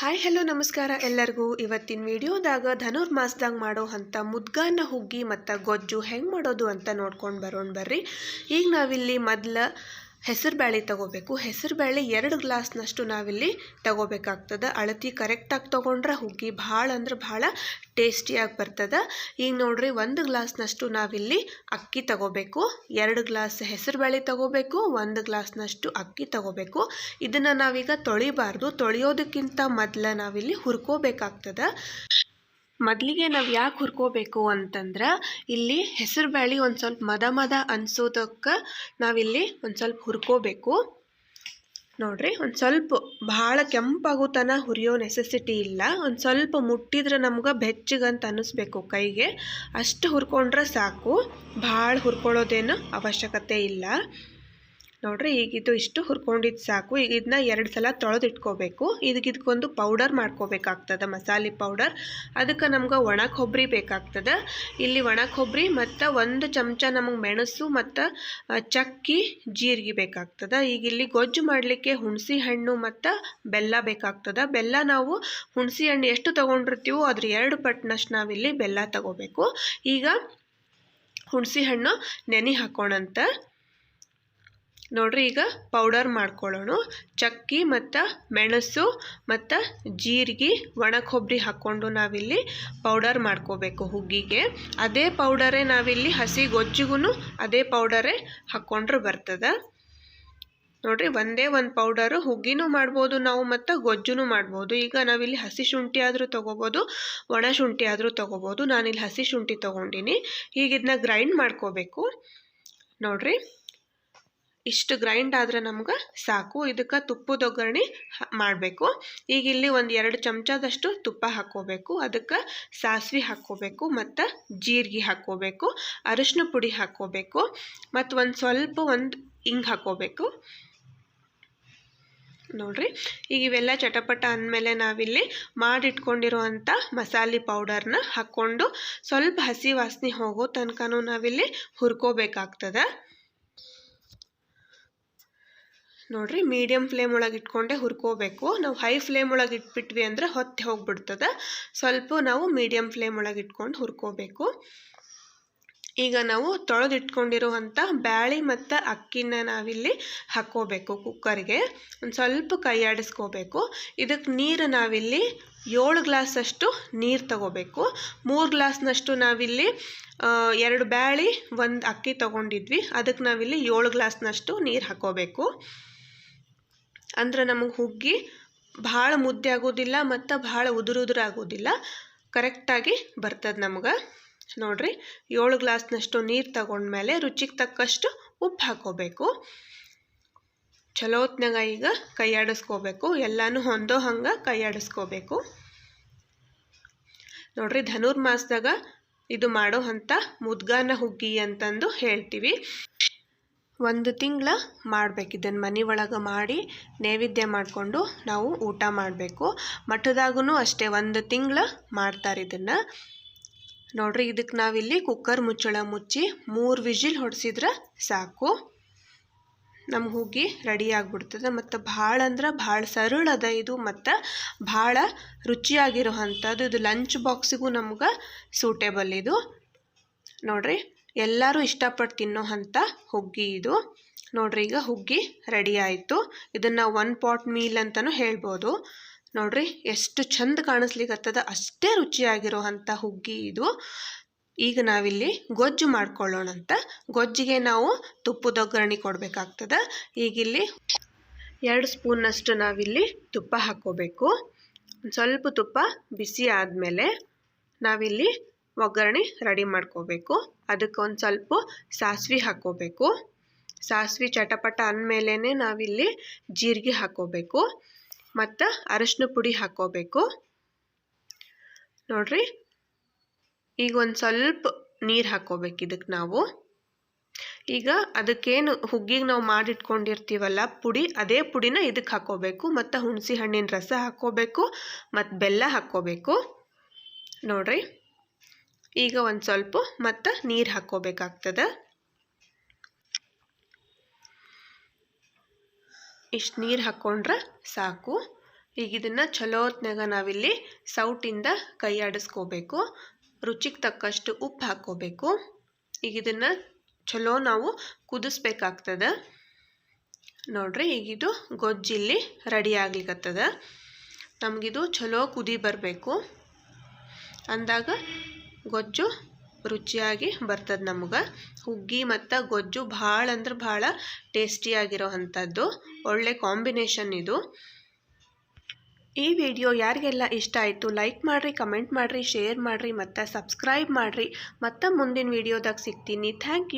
Hi hello ನಮಸ್ಕಾರ ಎಲ್ಲರಿಗೂ. ಇವತ್ತಿನ ವಿಡಿಯೋದಾಗ ಧನುರ್ಮಾಸದಾಗ ಮಾಡೋ ಅಂಥ ಮುದ್ಗಾನ ಹುಗ್ಗಿ ಮತ್ತು ಗೊಜ್ಜು ಹೆಂಗೆ ಮಾಡೋದು ಅಂತ ನೋಡ್ಕೊಂಡು ಬರೋಣ ಬರ್ರಿ. ಈಗ ನಾವಿಲ್ಲಿ ಮೊದಲು ಹೆಸರುಬೇಳೆ ತಗೋಬೇಕು. ಹೆಸರುಬೇಳೆ 2 ಗ್ಲಾಸ್ನಷ್ಟು ನಾವಿಲ್ಲಿ ತಗೋಬೇಕಾಗ್ತದೆ. ಅಳತಿ ಕರೆಕ್ಟಾಗಿ ತೊಗೊಂಡ್ರೆ ಹುಗ್ಗಿ ಭಾಳ ಅಂದ್ರೆ ಭಾಳ ಟೇಸ್ಟಿಯಾಗಿ ಬರ್ತದೆ. ಈಗ ನೋಡ್ರಿ 1 ಗ್ಲಾಸ್ನಷ್ಟು ನಾವಿಲ್ಲಿ ಅಕ್ಕಿ ತಗೋಬೇಕು. 2 ಗ್ಲಾಸ್ ಹೆಸರುಬೇಳೆ ತಗೋಬೇಕು, 1 ಗ್ಲಾಸ್ನಷ್ಟು ಅಕ್ಕಿ ತಗೋಬೇಕು. ಇದನ್ನು ನಾವೀಗ ತೊಳಿಬಾರ್ದು. ತೊಳೆಯೋದಕ್ಕಿಂತ ಮೊದಲು ನಾವಿಲ್ಲಿ ಹುರ್ಕೋಬೇಕಾಗ್ತದೆ. ಮೊದಲಿಗೆ ನಾವು ಯಾಕೆ ಹುರ್ಕೋಬೇಕು ಅಂತಂದ್ರೆ, ಇಲ್ಲಿ ಹೆಸರುಬೇಳೆ ಒಂದು ಸ್ವಲ್ಪ ಮದ ಅನ್ಸೋದಕ್ಕೆ ನಾವಿಲ್ಲಿ ಒಂದು ಸ್ವಲ್ಪ ಹುರ್ಕೋಬೇಕು. ನೋಡ್ರಿ, ಒಂದು ಸ್ವಲ್ಪ ಭಾಳ ಕೆಂಪಾಗೋ ತನಕ ಹುರಿಯೋ ನೆಸೆಸಿಟಿ ಇಲ್ಲ. ಒಂದು ಸ್ವಲ್ಪ ಮುಟ್ಟಿದ್ರೆ ನಮ್ಗೆ ಬೆಚ್ಚಗಂತ ಅನ್ನಿಸ್ಬೇಕು ಕೈಗೆ, ಅಷ್ಟು ಹುರ್ಕೊಂಡ್ರೆ ಸಾಕು. ಭಾಳ ಹುರ್ಕೊಳ್ಳೋದೇನು ಅವಶ್ಯಕತೆ ಇಲ್ಲ. ನೋಡ್ರಿ, ಈಗಿದು ಇಷ್ಟು ಹುರ್ಕೊಂಡಿದ್ದು ಸಾಕು. ಈಗ ಇದನ್ನ 2 ಸಲ ತೊಳೆದಿಟ್ಕೋಬೇಕು. ಇದಕ್ಕೊಂದು ಪೌಡರ್ ಮಾಡ್ಕೋಬೇಕಾಗ್ತದೆ, ಮಸಾಲೆ ಪೌಡರ್. ಅದಕ್ಕೆ ನಮ್ಗೆ ಒಣ ಕೊಬ್ಬರಿ ಬೇಕಾಗ್ತದೆ. ಇಲ್ಲಿ ಒಣ ಕೊಬ್ಬರಿ ಮತ್ತು 1 ಚಮಚ ನಮಗೆ ಮೆಣಸು ಮತ್ತು ಚಕ್ಕಿ ಜೀರಿಗೆ ಬೇಕಾಗ್ತದೆ. ಈಗ ಇಲ್ಲಿ ಗೊಜ್ಜು ಮಾಡಲಿಕ್ಕೆ ಹುಣಸೆ ಹಣ್ಣು ಮತ್ತು ಬೆಲ್ಲ ಬೇಕಾಗ್ತದೆ. ಬೆಲ್ಲ ನಾವು ಹುಣಸೆ ಹಣ್ಣು ಎಷ್ಟು ತೊಗೊಂಡಿರ್ತೀವೋ ಅದ್ರ 2 ಪಟ್ಟಿನಷ್ಟು ನಾವಿಲ್ಲಿ ಬೆಲ್ಲ ತಗೋಬೇಕು. ಈಗ ಹುಣಸೆ ಹಣ್ಣು ನೆನೆ ಹಾಕೋಣಂತ. ನೋಡ್ರಿ, ಈಗ ಪೌಡರ್ ಮಾಡ್ಕೊಳ್ಳೋಣ. ಚಕ್ಕಿ ಮತ್ತು ಮೆಣಸು ಮತ್ತು ಜೀರಿಗೆ ಒಣ ಕೊಬ್ಬರಿ ಹಾಕ್ಕೊಂಡು ನಾವಿಲ್ಲಿ ಪೌಡರ್ ಮಾಡ್ಕೋಬೇಕು ಹುಗ್ಗಿಗೆ. ಅದೇ ಪೌಡರೇ ನಾವಿಲ್ಲಿ ಹಸಿ ಗೊಜ್ಜಿಗೂ ಅದೇ ಪೌಡರೇ ಹಾಕ್ಕೊಂಡ್ರೆ ಬರ್ತದೆ. ನೋಡ್ರಿ, ಒಂದೇ ಒಂದು ಪೌಡರು ಹುಗ್ಗಿನೂ ಮಾಡ್ಬೋದು ನಾವು ಮತ್ತು ಗೊಜ್ಜುನೂ ಮಾಡ್ಬೋದು. ಈಗ ನಾವಿಲ್ಲಿ ಹಸಿ ಶುಂಠಿ ಆದರೂ ತೊಗೋಬೋದು, ಒಣ ಶುಂಠಿ ಆದರೂ ತೊಗೋಬೋದು. ನಾನಿಲ್ಲಿ ಹಸಿ ಶುಂಠಿ ತೊಗೊಂಡಿನಿ. ಈಗ ಇದನ್ನ ಗ್ರೈಂಡ್ ಮಾಡ್ಕೋಬೇಕು. ನೋಡ್ರಿ, ಇಷ್ಟು ಗ್ರೈಂಡ್ ಆದ್ರೆ ನಮ್ಗೆ ಸಾಕು. ಇದಕ್ಕೆ ತುಪ್ಪದ ಒಗ್ಗರಣೆ ಮಾಡಬೇಕು. ಈಗ ಇಲ್ಲಿ ಒಂದು 2 ಚಮಚದಷ್ಟು ತುಪ್ಪ ಹಾಕ್ಕೋಬೇಕು. ಅದಕ್ಕೆ ಸಾಸಿವೆ ಹಾಕ್ಕೋಬೇಕು ಮತ್ತು ಜೀರಿಗೆ ಹಾಕ್ಕೋಬೇಕು, ಅರಿಶಿನ ಪುಡಿ ಹಾಕ್ಕೋಬೇಕು ಮತ್ತು ಒಂದು ಹಿಂಗೆ ಹಾಕ್ಕೋಬೇಕು. ನೋಡ್ರಿ, ಈಗ ಇವೆಲ್ಲ ಚಟಪಟ ಅಂದಮೇಲೆ ನಾವಿಲ್ಲಿ ಮಾಡಿಟ್ಕೊಂಡಿರುವಂಥ ಮಸಾಲೆ ಪೌಡರ್ನ ಹಾಕ್ಕೊಂಡು ಸ್ವಲ್ಪ ಹಸಿ ವಾಸನೆ ಹೋಗೋ ತನಕನೂ ನಾವಿಲ್ಲಿ ಹುರ್ಕೋಬೇಕಾಗ್ತದೆ. ನೋಡ್ರಿ, ಮೀಡಿಯಮ್ ಫ್ಲೇಮ್ ಒಳಗೆ ಇಟ್ಕೊಂಡೆ ಹುರ್ಕೋಬೇಕು. ನಾವು ಹೈ ಫ್ಲೇಮ್ ಒಳಗೆ ಇಟ್ಬಿಟ್ವಿ ಅಂದರೆ ಹೊತ್ತಿ ಹೋಗ್ಬಿಡ್ತದೆ. ಸ್ವಲ್ಪ ನಾವು ಮೀಡಿಯಮ್ ಫ್ಲೇಮ್ ಒಳಗೆ ಇಟ್ಕೊಂಡು ಹುರ್ಕೋಬೇಕು. ಈಗ ನಾವು ತೊಳೆದಿಟ್ಕೊಂಡಿರುವಂಥ ಬ್ಯಾಳಿ ಮತ್ತು ಅಕ್ಕಿನ ನಾವಿಲ್ಲಿ ಹಾಕ್ಕೋಬೇಕು ಕುಕ್ಕರ್ಗೆ. ಒಂದು ಸ್ವಲ್ಪ ಕೈ ಆಡಿಸ್ಕೋಬೇಕು. ಇದಕ್ಕೆ ನೀರು ನಾವಿಲ್ಲಿ 7 ಗ್ಲಾಸಷ್ಟು ನೀರು ತಗೋಬೇಕು. 3 ಗ್ಲಾಸ್ನಷ್ಟು ನಾವಿಲ್ಲಿ 2 ಬ್ಯಾಳಿ 1 ಅಕ್ಕಿ ತೊಗೊಂಡಿದ್ವಿ. ಅದಕ್ಕೆ ನಾವಿಲ್ಲಿ 7 ಗ್ಲಾಸ್ನಷ್ಟು ನೀರು ಹಾಕ್ಕೋಬೇಕು. ಅಂದ್ರೆ ನಮಗೆ ಹುಗ್ಗಿ ಭಾಳ ಮುದ್ದೆ ಆಗೋದಿಲ್ಲ ಮತ್ತು ಭಾಳ ಉದುರು ಆಗೋದಿಲ್ಲ, ಕರೆಕ್ಟಾಗಿ ಬರ್ತದೆ ನಮ್ಗೆ. ನೋಡ್ರಿ, 7 ಗ್ಲಾಸ್ನಷ್ಟು ನೀರು ತಗೊಂಡ್ಮೇಲೆ ರುಚಿಗೆ ತಕ್ಕಷ್ಟು ಉಪ್ಪು ಹಾಕ್ಕೋಬೇಕು. ಚಲೋತ್ನಾಗ ಈಗ ಕೈ ಆಡಿಸ್ಕೋಬೇಕು. ಎಲ್ಲನೂ ಹೊಂದೋ ಹಂಗೆ ಕೈ ಆಡಿಸ್ಕೋಬೇಕು. ನೋಡ್ರಿ, ಧನುರ್ಮಾಸದಾಗ ಇದು ಮಾಡೋ ಅಂಥ ಮುದ್ಗಾನ ಹುಗ್ಗಿ ಅಂತಂದು ಹೇಳ್ತೀವಿ. 1 ತಿಂಗಳ ಮಾಡ್ಬೇಕು. ಇದನ್ನು ಮನೆ ಒಳಗೆ ಮಾಡಿ ನೈವೇದ್ಯ ಮಾಡಿಕೊಂಡು ನಾವು ಊಟ ಮಾಡಬೇಕು. ಮಠದಾಗೂ ಅಷ್ಟೇ 1 ತಿಂಗಳ ಮಾಡ್ತಾರೆ ಇದನ್ನು. ನೋಡ್ರಿ, ಇದಕ್ಕೆ ನಾವಿಲ್ಲಿ ಕುಕ್ಕರ್ ಮುಚ್ಚಳ ಮುಚ್ಚಿ 3 ವಿಜಿಲ್ ಹೊಡೆಸಿದ್ರೆ ಸಾಕು. ನಮ್ಮ ಹುಗ್ಗಿ ರೆಡಿ ಆಗಿಬಿಡ್ತದೆ. ಮತ್ತು ಭಾಳ ಅಂದ್ರೆ ಭಾಳ ಸರಳದ ಇದು ಮತ್ತು ಭಾಳ ರುಚಿಯಾಗಿರೋ ಅಂಥದ್ದು. ಇದು ಲಂಚ್ ಬಾಕ್ಸಿಗೂ ನಮ್ಗೆ ಸೂಟೇಬಲ್ ಇದು. ನೋಡ್ರಿ, ಎಲ್ಲರೂ ಇಷ್ಟಪಟ್ಟು ತಿನ್ನೋ ಅಂಥ ಹುಗ್ಗಿ ಇದು. ನೋಡ್ರಿ, ಈಗ ಹುಗ್ಗಿ ರೆಡಿ ಆಯಿತು. ಇದನ್ನು 1 ಪಾಟ್ ಮೀಲ್ ಅಂತಲೂ ಹೇಳ್ಬೋದು. ನೋಡ್ರಿ, ಎಷ್ಟು ಚಂದ ಕಾಣಿಸ್ಲಿಕ್ಕತ್ತದ, ಅಷ್ಟೇ ರುಚಿಯಾಗಿರೋ ಅಂಥ ಹುಗ್ಗಿ ಇದು. ಈಗ ನಾವಿಲ್ಲಿ ಗೊಜ್ಜು ಮಾಡ್ಕೊಳ್ಳೋಣಂತ. ಗೊಜ್ಜಿಗೆ ನಾವು ತುಪ್ಪದ ಒಗ್ಗರಣೆ ಕೊಡಬೇಕಾಗ್ತದೆ. ಈಗಿಲ್ಲಿ 2 ಸ್ಪೂನ್ನಷ್ಟು ನಾವಿಲ್ಲಿ ತುಪ್ಪ ಹಾಕ್ಕೋಬೇಕು. ಸ್ವಲ್ಪ ತುಪ್ಪ ಬಿಸಿ ಆದಮೇಲೆ ನಾವಿಲ್ಲಿ ಒಗ್ಗರಣೆ ರೆಡಿ ಮಾಡ್ಕೋಬೇಕು. ಅದಕ್ಕೆ ಒಂದು ಸ್ವಲ್ಪ ಸಾಸಿವೆ ಹಾಕ್ಕೋಬೇಕು. ಸಾಸಿವೆ ಚಟಪಟ ಅಂದಮೇಲೆ ನಾವಿಲ್ಲಿ ಜೀರಿಗೆ ಹಾಕ್ಕೋಬೇಕು ಮತ್ತು ಅರಿಶಿನ ಪುಡಿ ಹಾಕ್ಕೋಬೇಕು. ನೋಡ್ರಿ, ಈಗ ಒಂದು ಸ್ವಲ್ಪ ನೀರು ಹಾಕ್ಕೋಬೇಕು ಇದಕ್ಕೆ ನಾವು. ಈಗ ಅದಕ್ಕೇನು ಹುಗ್ಗಿಗೆ ನಾವು ಮಾಡಿಟ್ಕೊಂಡಿರ್ತೀವಲ್ಲ ಪುಡಿ, ಅದೇ ಪುಡಿನ ಇದಕ್ಕೆ ಹಾಕ್ಕೋಬೇಕು ಮತ್ತು ಹುಣಸೆ ಹಣ್ಣಿನ ರಸ ಹಾಕ್ಕೋಬೇಕು ಮತ್ತು ಬೆಲ್ಲ ಹಾಕ್ಕೋಬೇಕು. ನೋಡ್ರಿ, ಈಗ ಒಂದು ಸ್ವಲ್ಪ ಮತ್ತು ನೀರು ಹಾಕ್ಕೋಬೇಕಾಗ್ತದೆ. ಇಷ್ಟು ನೀರು ಹಾಕ್ಕೊಂಡ್ರೆ ಸಾಕು. ಈಗ ಇದನ್ನು ಚಲೋ ಹೊತ್ನಾಗ ನಾವಿಲ್ಲಿ ಸೌಟಿಂದ ಕೈ ಆಡಿಸ್ಕೋಬೇಕು. ರುಚಿಗೆ ತಕ್ಕಷ್ಟು ಉಪ್ಪು ಹಾಕ್ಕೋಬೇಕು. ಈಗ ಇದನ್ನು ಚಲೋ ನಾವು ಕುದಿಸ್ಬೇಕಾಗ್ತದೆ. ನೋಡ್ರಿ ಈಗಿದು ಗೊಜ್ಜಿಲ್ಲಿ ರೆಡಿ ಆಗ್ಲಿಕ್ಕತ್ತದ. ನಮಗಿದು ಚಲೋ ಕುದಿ ಬರಬೇಕು, ಅಂದಾಗ ಗೊಜ್ಜು ರುಚಿಯಾಗಿ ಬರ್ತದೆ. ನಮಗೆ ಹುಗ್ಗಿ ಮತ್ತು ಗೊಜ್ಜು ಭಾಳ ಅಂದ್ರೆ ಭಾಳ ಟೇಸ್ಟಿಯಾಗಿರೋ ಅಂಥದ್ದು ಒಳ್ಳೆ ಕಾಂಬಿನೇಷನ್ ಇದು. ಈ ವಿಡಿಯೋ ಯಾರಿಗೆಲ್ಲ ಇಷ್ಟ ಆಯಿತು ಲೈಕ್ ಮಾಡಿರಿ, ಕಮೆಂಟ್ ಮಾಡಿರಿ, ಶೇರ್ ಮಾಡಿರಿ ಮತ್ತು ಸಬ್ಸ್ಕ್ರೈಬ್ ಮಾಡಿರಿ. ಮತ್ತು ಮುಂದಿನ ವಿಡಿಯೋದಾಗ ಸಿಗ್ತೀನಿ. Thank you.